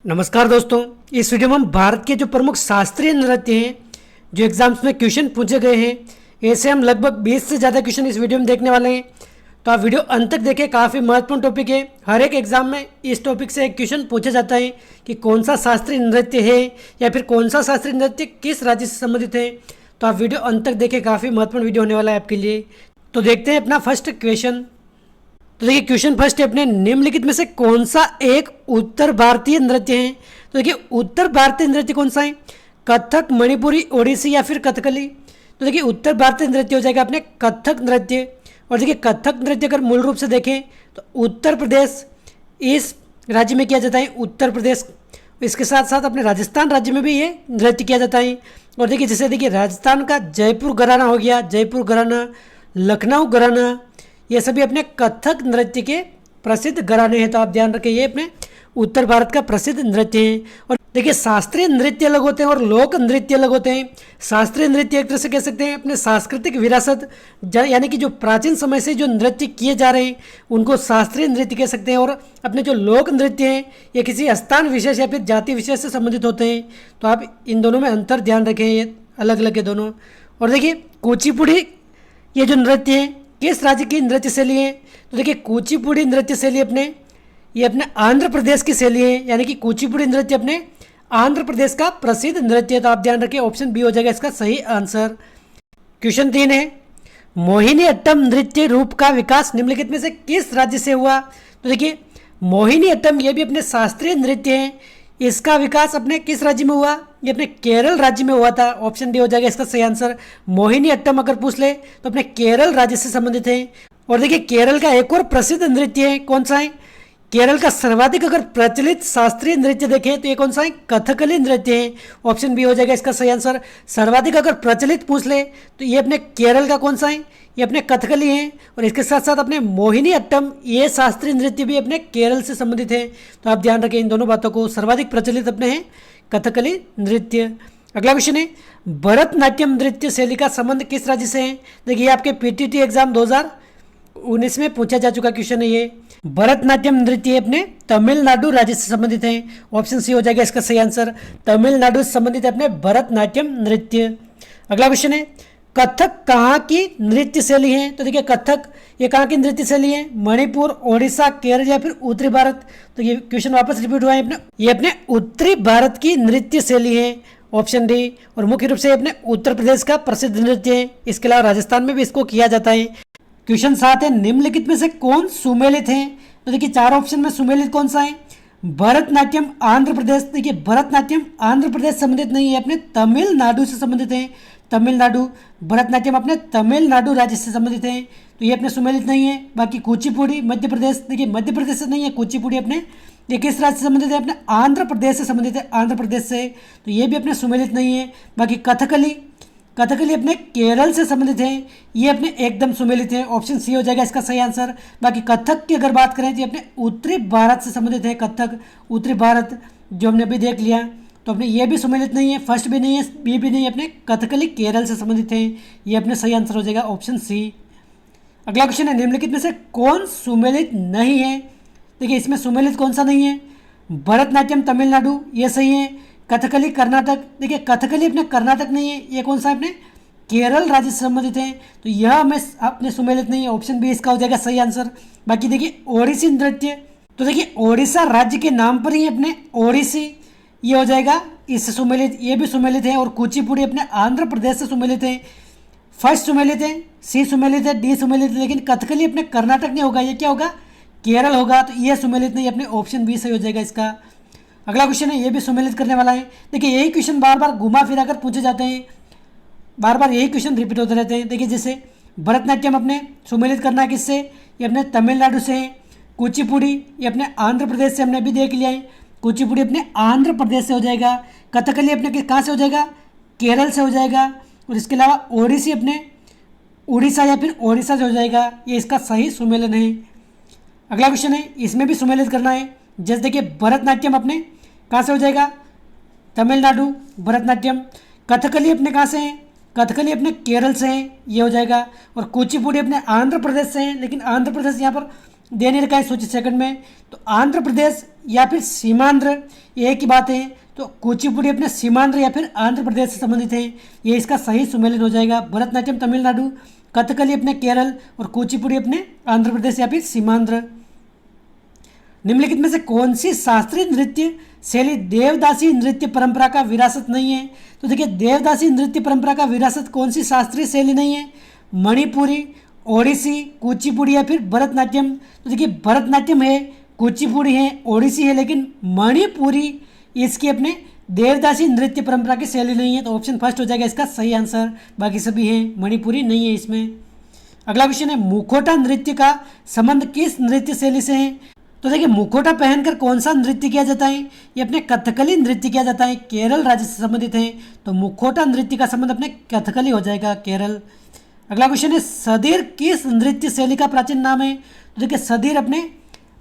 नमस्कार दोस्तों, इस वीडियो में हम भारत के जो प्रमुख शास्त्रीय नृत्य हैं जो एग्जाम्स में क्वेश्चन पूछे गए हैं, ऐसे हम लगभग 20 से ज़्यादा क्वेश्चन इस वीडियो में देखने वाले हैं। तो आप वीडियो अंत तक देखें, काफ़ी महत्वपूर्ण टॉपिक है। हर एक एग्जाम में इस टॉपिक से एक क्वेश्चन पूछा जाता है कि कौन सा शास्त्रीय नृत्य है या फिर कौन सा शास्त्रीय नृत्य किस राज्य से संबंधित है। तो आप वीडियो अंत तक देखें, काफ़ी महत्वपूर्ण वीडियो होने वाला है आपके लिए। तो देखते हैं अपना फर्स्ट क्वेश्चन। तो देखिए क्वेश्चन फर्स्ट है अपने, निम्नलिखित में से कौन सा एक उत्तर भारतीय नृत्य है। तो देखिए उत्तर भारतीय नृत्य कौन सा है, कथक, मणिपुरी, ओडिसी या फिर कथकली। तो देखिए उत्तर भारतीय नृत्य हो जाएगा अपने कथक नृत्य। और देखिए कथक नृत्य अगर मूल रूप से देखें तो उत्तर प्रदेश इस राज्य में किया जाता है, उत्तर प्रदेश। इसके साथ साथ अपने राजस्थान राज्य में भी ये नृत्य किया जाता है। और देखिए जैसे देखिए राजस्थान का जयपुर घराना हो गया, जयपुर घराना, लखनऊ घराना, ये सभी अपने कथक नृत्य के प्रसिद्ध घराने हैं। तो आप ध्यान रखें, ये अपने उत्तर भारत का प्रसिद्ध नृत्य है। और देखिए शास्त्रीय नृत्य अलग होते हैं और लोक नृत्य अलग होते हैं। शास्त्रीय नृत्य एक तरह से कह सकते हैं अपने सांस्कृतिक विरासत, यानी कि जो प्राचीन समय से जो नृत्य किए जा रहे हैं उनको शास्त्रीय नृत्य कह सकते हैं। और अपने जो लोक नृत्य हैं ये किसी स्थान विशेष या फिर जाति विशेष से संबंधित होते हैं। तो आप इन दोनों में अंतर ध्यान रखें, ये अलग अलग है दोनों। और देखिए कुचिपुड़ी ये जो नृत्य है किस राज्य की नृत्य शैली है। तो देखिए कुचिपुड़ी नृत्य शैली ये अपने आंध्र प्रदेश की शैली है, यानी कि कुचिपुड़ी नृत्य अपने आंध्र प्रदेश का प्रसिद्ध नृत्य है। तो आप ध्यान रखिए, ऑप्शन बी हो जाएगा इसका सही आंसर। क्वेश्चन 3 है, मोहिनी अट्टम नृत्य रूप का विकास निम्नलिखित में से किस राज्य से हुआ। तो देखिए मोहिनी अट्टम ये भी अपने शास्त्रीय नृत्य है, इसका विकास अपने किस राज्य में हुआ, ये अपने केरल राज्य में हुआ था। ऑप्शन डी हो जाएगा इसका सही आंसर। मोहिनी अट्टम अगर पूछ ले तो अपने केरल राज्य से संबंधित है। और देखिए केरल का एक और प्रसिद्ध नृत्य है, कौन सा है, केरल का सर्वाधिक अगर प्रचलित शास्त्रीय नृत्य देखें तो ये कौन सा है, कथकली नृत्य है। ऑप्शन बी हो जाएगा इसका सही आंसर। सर्वाधिक अगर प्रचलित पूछ ले तो ये अपने केरल का कौन सा है, ये अपने कथकली है। और इसके साथ साथ अपने मोहिनी अट्टम ये शास्त्रीय नृत्य भी अपने केरल से संबंधित है। तो आप ध्यान रखें इन दोनों बातों को, सर्वाधिक प्रचलित अपने हैं कथकली नृत्य। अगला क्वेश्चन है, भरतनाट्यम नृत्य शैली का संबंध किस राज्य से है। देखिए आपके पीटीटी एग्जाम 2019 में पूछा जा चुका क्वेश्चन है ये। भरतनाट्यम नृत्य अपने तमिलनाडु राज्य से संबंधित है। ऑप्शन सी हो जाएगा इसका सही आंसर। तमिलनाडु से संबंधित है अपने भरतनाट्यम नृत्य। अगला क्वेश्चन है, कथक कहाँ की नृत्य शैली है। तो देखिए कथक ये कहाँ की नृत्य शैली है, मणिपुर, ओडिशा, केरल या फिर उत्तरी भारत। तो ये क्वेश्चन वापस रिपीट हुआ है अपने, ये अपने उत्तरी भारत की नृत्य शैली है। Option D. और मुख्य रूप से अपने उत्तर प्रदेश का प्रसिद्ध नृत्य है। इसके अलावा राजस्थान में भी इसको किया जाता है। क्वेश्चन 7 है, निम्नलिखित में से कौन सुमेलित है। तो देखिए 4 ऑप्शन में सुमेलित कौन सा है, भरतनाट्यम आंध्र प्रदेश। देखिए भरतनाट्यम आंध्र प्रदेश संबंधित नहीं है, अपने तमिलनाडु से संबंधित है। तमिलनाडु, भरतनाट्यम अपने तमिलनाडु राज्य से संबंधित है। तो ये अपने सुमेलित नहीं है। बाकी कुचिपुड़ी मध्य प्रदेश, देखिए मध्य प्रदेश से नहीं है कुचिपुड़ी अपने, ये किस राज्य से संबंधित है, अपने आंध्र प्रदेश से संबंधित है, आंध्र प्रदेश से। तो ये भी अपने सुमेलित नहीं है। बाकी कथकली, कथकली अपने केरल से संबंधित है, ये अपने एकदम सुमेलित है। ऑप्शन सी हो जाएगा इसका सही आंसर। बाकी कथक की अगर बात करें तो ये अपने उत्तरी भारत से संबंधित है। कथक उत्तरी भारत जो हमने अभी देख लिया, तो अपने ये भी सुमेलित नहीं है, फर्स्ट भी नहीं है, बी भी नहीं है, अपने कथकली केरल से संबंधित है। ये अपने सही आंसर हो जाएगा ऑप्शन सी। अगला क्वेश्चन है, निम्नलिखित में से कौन सुमेलित नहीं है। देखिए इसमें सुमेलित कौन सा नहीं है, भरतनाट्यम तमिलनाडु ये सही है, कथकली कर्नाटक, देखिए कथकली अपने कर्नाटक नहीं है, ये कौन सा अपने केरल राज्य से संबंधित है। तो यह हमें अपने सुमेलित नहीं है। ऑप्शन बी इसका हो जाएगा सही आंसर। बाकी देखिए ओडिसी नृत्य, तो देखिए ओडिशा राज्य के नाम पर ही अपने ओडिसी ये हो जाएगा इससे सुमेलित, ये भी सुमेलित है। और कुचिपुड़ी अपने आंध्र प्रदेश से सुमेलित है। फर्स्ट सुमेलित है, सी सुमेलित है, डी सुमेलित है, लेकिन कथकली अपने कर्नाटक नहीं होगा, ये क्या होगा, केरल होगा। तो ये सुमेलित नहीं, अपने ऑप्शन बी सही हो जाएगा इसका। अगला क्वेश्चन है, ये भी सुमेलित करने वाला है। देखिए यही क्वेश्चन बार बार घुमा फिरा कर पूछे जाते हैं, बार बार यही क्वेश्चन रिपीट होते रहते हैं। देखिए जैसे भरतनाट्यम अपने सुमेलित करना है किससे, ये अपने तमिलनाडु से है। कुचिपुड़ी ये अपने आंध्र प्रदेश से हमने अभी देख लिया है, कुचिपुड़ी अपने आंध्र प्रदेश से हो जाएगा। कथकली अपने कहाँ से हो जाएगा, केरल से हो जाएगा। और इसके अलावा ओडिसी अपने उड़ीसा या फिर ओडिशा से हो जाएगा। ये इसका सही सुमेलन है। अगला क्वेश्चन है, इसमें भी सुमेलित करना है। जैसे देखिए भरतनाट्यम अपने कहाँ से हो जाएगा, तमिलनाडु भरतनाट्यम। कथकली अपने कहाँ से हैं, कथकली अपने केरल से हैं, ये हो जाएगा। और कुचिपुड़ी अपने आंध्र प्रदेश से हैं, लेकिन आंध्र प्रदेश यहाँ पर दे नहीं रखा है सूची सेकंड में, तो आंध्र प्रदेश या फिर सीमांध्र, ये एक ही बात है। तो कुचिपुड़ी अपने सीमांध्र या फिर आंध्र प्रदेश से संबंधित है, ये इसका सही सुमेलन हो जाएगा। भरतनाट्यम तमिलनाडु, कथकली अपने केरल और कुचिपुड़ी अपने आंध्र प्रदेश या फिर सीमांध्र। निम्नलिखित में से कौन सी शास्त्रीय नृत्य शैली देवदासी नृत्य परंपरा का विरासत नहीं है? तो देखिए, देवदासी नृत्य परंपरा का विरासत कौन सी शास्त्रीय शैली नहीं है? मणिपुरी, ओडिसी, कुचिपुड़ी या फिर भरतनाट्यम। तो देखिए, भरतनाट्यम है, कुचिपुड़ी है, ओडिसी है, लेकिन मणिपुरी इसकी अपने देवदासी नृत्य परंपरा की शैली नहीं है। तो ऑप्शन फर्स्ट हो जाएगा इसका सही आंसर, बाकी सभी हैं, मणिपुरी नहीं है इसमें। अगला क्वेश्चन है, मुखौटा नृत्य का संबंध किस नृत्य शैली से है? तो देखिए, मुखौटा पहनकर कौन सा नृत्य किया जाता है? ये अपने कथकली नृत्य किया जाता है, केरल राज्य से संबंधित है। तो मुखौटा नृत्य का संबंध अपने कथकली हो जाएगा, केरल। अगला क्वेश्चन है, सदीर किस नृत्य शैली का प्राचीन नाम है? तो देखिए, सदीर अपने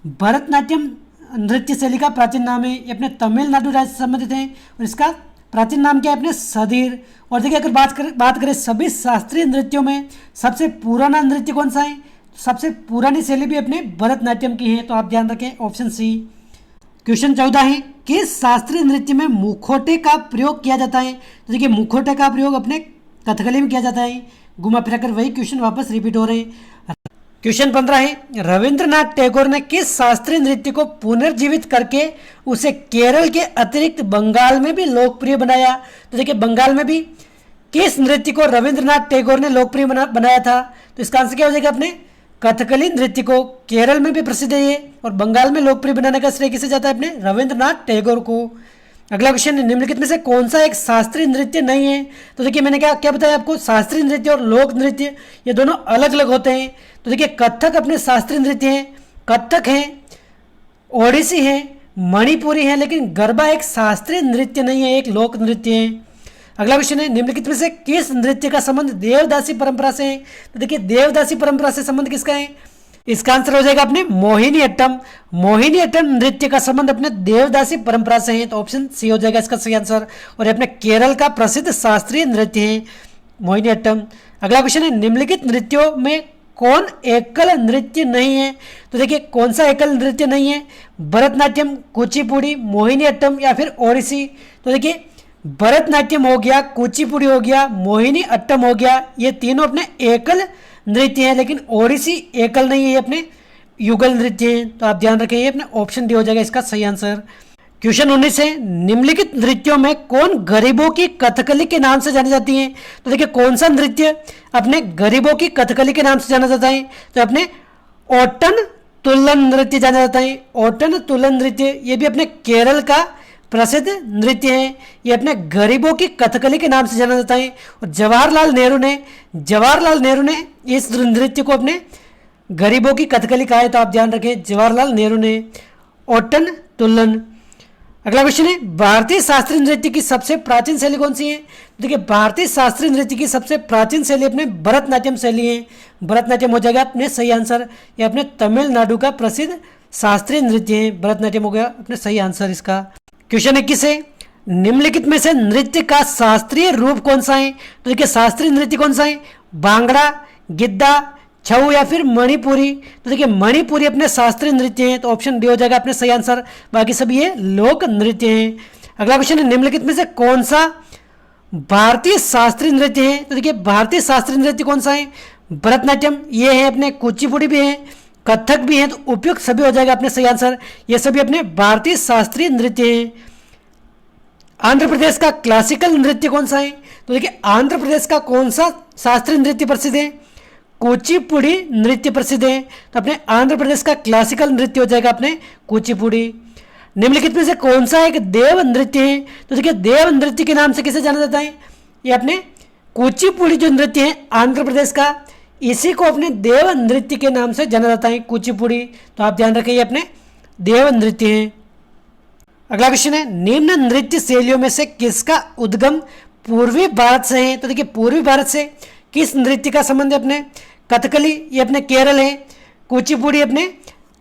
भरतनाट्यम नृत्य शैली का प्राचीन नाम है, ये अपने तमिलनाडु राज्य से संबंधित है और इसका प्राचीन नाम क्या है? अपने सदीर। और देखिए, अगर बात करें सभी शास्त्रीय नृत्यों में सबसे पुराना नृत्य कौन सा है? सबसे पुरानी शैली भी अपने भरतनाट्यम की है, तो आप ध्यान रखें ऑप्शन सी। क्वेश्चन 14 है, किस शास्त्रीय नृत्य में मुखौटे का प्रयोग किया जाता है? तो देखिए, मुखौटे का प्रयोग अपने कथकली में किया जाता है। घुमा फिरा कर वही क्वेश्चन वापस रिपीट हो रहे हैं। क्वेश्चन 15 है, रविंद्रनाथ टैगोर ने किस शास्त्रीय नृत्य को पुनर्जीवित करके उसे केरल के अतिरिक्त बंगाल में भी लोकप्रिय बनाया? तो देखिए, बंगाल में भी किस नृत्य को रविंद्रनाथ टैगोर ने लोकप्रिय बनाया था? तो इसका आंसर क्या हो जाएगा? अपने कथकली नृत्य को। केरल में भी प्रसिद्ध है ये और बंगाल में लोकप्रिय बनाने का श्रेय किसे जाता है? अपने रविंद्रनाथ टैगोर को। अगला क्वेश्चन है, निम्नलिखित में से कौन सा एक शास्त्रीय नृत्य नहीं है? तो देखिए, मैंने क्या बताया आपको, शास्त्रीय नृत्य और लोक नृत्य ये दोनों अलग अलग होते हैं। तो देखिए, कथक अपने शास्त्रीय नृत्य है, कथक है, ओडिसी है, मणिपुरी है, लेकिन गरबा एक शास्त्रीय नृत्य नहीं है, एक लोक नृत्य है। अगला क्वेश्चन है, निम्नलिखित में से किस नृत्य का संबंध देवदासी परंपरा से है? तो देखिए, देवदासी परंपरा से संबंध किसका है? इसका आंसर हो जाएगा अपने मोहिनीअट्टम। मोहिनीअट्टम नृत्य का संबंध अपने देवदासी परंपरा से है, तो ऑप्शन सी हो जाएगा इसका सही आंसर। और ये अपने केरल का प्रसिद्ध शास्त्रीय नृत्य है मोहिनीअट्टम। अगला क्वेश्चन है, निम्नलिखित नृत्यों में कौन एकल नृत्य नहीं है? तो देखिए, कौन सा एकल नृत्य नहीं है? भरतनाट्यम, कुचिपुड़ी, मोहिनीअट्टम या फिर ओडिसी। तो देखिए, भरतनाट्यम हो गया, कुचिपुड़ी हो गया, मोहिनीअट्टम हो गया, ये तीनों अपने एकल नृत्य हैं, लेकिन ओडिसी एकल नहीं है, ये अपने युगल नृत्य हैं। तो आप ध्यान रखें, ये अपने ऑप्शन डी हो जाएगा इसका सही आंसर। क्वेश्चन 19 है, निम्नलिखित नृत्यों में कौन गरीबों की कथकली के नाम से जानी जाती है? तो देखिए, कौन सा नृत्य अपने गरीबों की कथकली के नाम से जाना जाता है? तो अपने ओटन तुलन नृत्य जाना जाता है। ओटन तुलन नृत्य ये भी अपने केरल का प्रसिद्ध नृत्य है, ये अपने गरीबों की कथकली के नाम से जाना जाता है। और जवाहरलाल नेहरू ने इस नृत्य को अपने गरीबों की कथकली कहा है, तो आप ध्यान रखें, जवाहरलाल नेहरू ने। ओटन तुलन। अगला क्वेश्चन है, भारतीय शास्त्रीय नृत्य की सबसे प्राचीन शैली कौन सी है? देखिए, भारतीय शास्त्रीय नृत्य की सबसे प्राचीन शैली अपने भरतनाट्यम शैली है। भरतनाट्यम हो जाएगा अपने सही आंसर। यह अपने तमिलनाडु का प्रसिद्ध शास्त्रीय नृत्य है, भरतनाट्यम हो गया अपने सही आंसर इसका। क्वेश्चन 21 है, निम्नलिखित में से नृत्य का शास्त्रीय रूप कौन सा है? तो देखिए, शास्त्रीय नृत्य कौन सा है? भांगड़ा, गिद्दा, छऊ या फिर मणिपुरी। तो देखिए, मणिपुरी अपने शास्त्रीय नृत्य हैं, तो ऑप्शन डी हो जाएगा अपने सही आंसर। बाकी सभी ये लोक नृत्य हैं। अगला क्वेश्चन है, निम्नलिखित में से कौन सा भारतीय शास्त्रीय नृत्य है? तो देखिए, भारतीय शास्त्रीय नृत्य कौन सा है? भरतनाट्यम ये है, अपने कुचिपुड़ी भी है, कथक भी है, तो उपयुक्त सभी हो जाएगा अपने सही आंसर। ये सभी अपने भारतीय शास्त्रीय नृत्य हैं। आंध्र प्रदेश का क्लासिकल नृत्य कौन सा है? तो देखिए, आंध्र प्रदेश का कौन सा शास्त्रीय नृत्य प्रसिद्ध है? कुचिपुड़ी नृत्य प्रसिद्ध है, तो अपने आंध्र प्रदेश का क्लासिकल नृत्य हो जाएगा अपने कुचिपुड़ी। निम्नलिखित में से कौन सा एक देव नृत्य है? तो देखिए, देव नृत्य के नाम से किसे जाना जाता है? ये अपने कुचिपुड़ी जो नृत्य है आंध्र प्रदेश का, इसी को अपने देव नृत्य के नाम से जाना जाता है, कुचिपुड़ी। तो आप ध्यान रखें, ये अपने देव नृत्य है। अगला क्वेश्चन है, निम्न नृत्य शैलियों में से किसका उद्गम पूर्वी भारत से है? तो देखिए, पूर्वी भारत से किस नृत्य का संबंध है? अपने कथकली ये अपने केरल है, कुचिपुड़ी अपने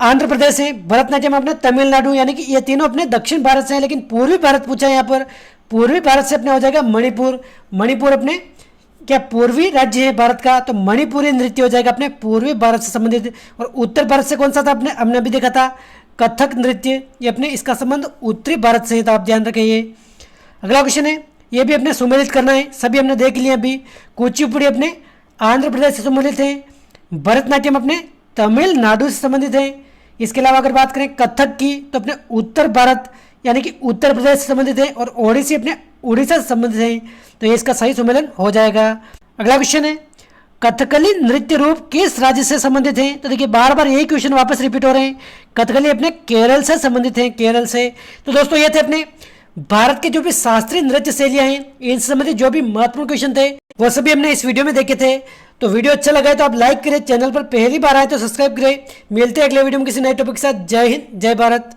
आंध्र प्रदेश है, भरतनाट्यम अपने तमिलनाडु, यानी कि ये तीनों अपने दक्षिण भारत से हैं। लेकिन पूर्वी भारत पूछा है यहाँ पर, पूर्वी भारत से अपने हो जाएगा मणिपुर। मणिपुर अपने क्या पूर्वी राज्य है भारत का, तो मणिपुरी नृत्य हो जाएगा अपने पूर्वी भारत से संबंधित। और उत्तर भारत से कौन सा था, हमने अभी देखा था कथक नृत्य, ये अपने इसका संबंध उत्तरी भारत से है, तो आप ध्यान रखें ये। अगला क्वेश्चन है, ये भी अपने सुमेलित करना है, सभी हमने देख लिए अभी। कुचिपुड़ी अपने आंध्र प्रदेश से संबंधित है, भरतनाट्यम अपने तमिलनाडु से संबंधित है। इसके अलावा अगर बात करें कथक की, तो अपने उत्तर भारत यानी कि उत्तर प्रदेश से संबंधित है, और ओडिसी अपने उड़ीसा से संबंधित है, तो ये इसका सही सुमेलन हो जाएगा। अगला क्वेश्चन है, कथकली नृत्य रूप किस राज्य से संबंधित है, तो देखिए बार बार यही क्वेश्चन वापस रिपीट हो रहे हैं। कथकली अपने केरल से संबंधित है, केरल से। तो दोस्तों ये थे अपने भारत के जो भी शास्त्रीय नृत्य शैलियां हैं, इनसे संबंधित जो भी महत्वपूर्ण क्वेश्चन थे वो सभी हमने इस वीडियो में देखे थे। तो वीडियो अच्छा लगा है तो आप लाइक करें, चैनल पर पहली बार आए तो सब्सक्राइब करें। मिलते हैं अगले वीडियो में किसी नए टॉपिक के साथ। जय हिंद, जय भारत।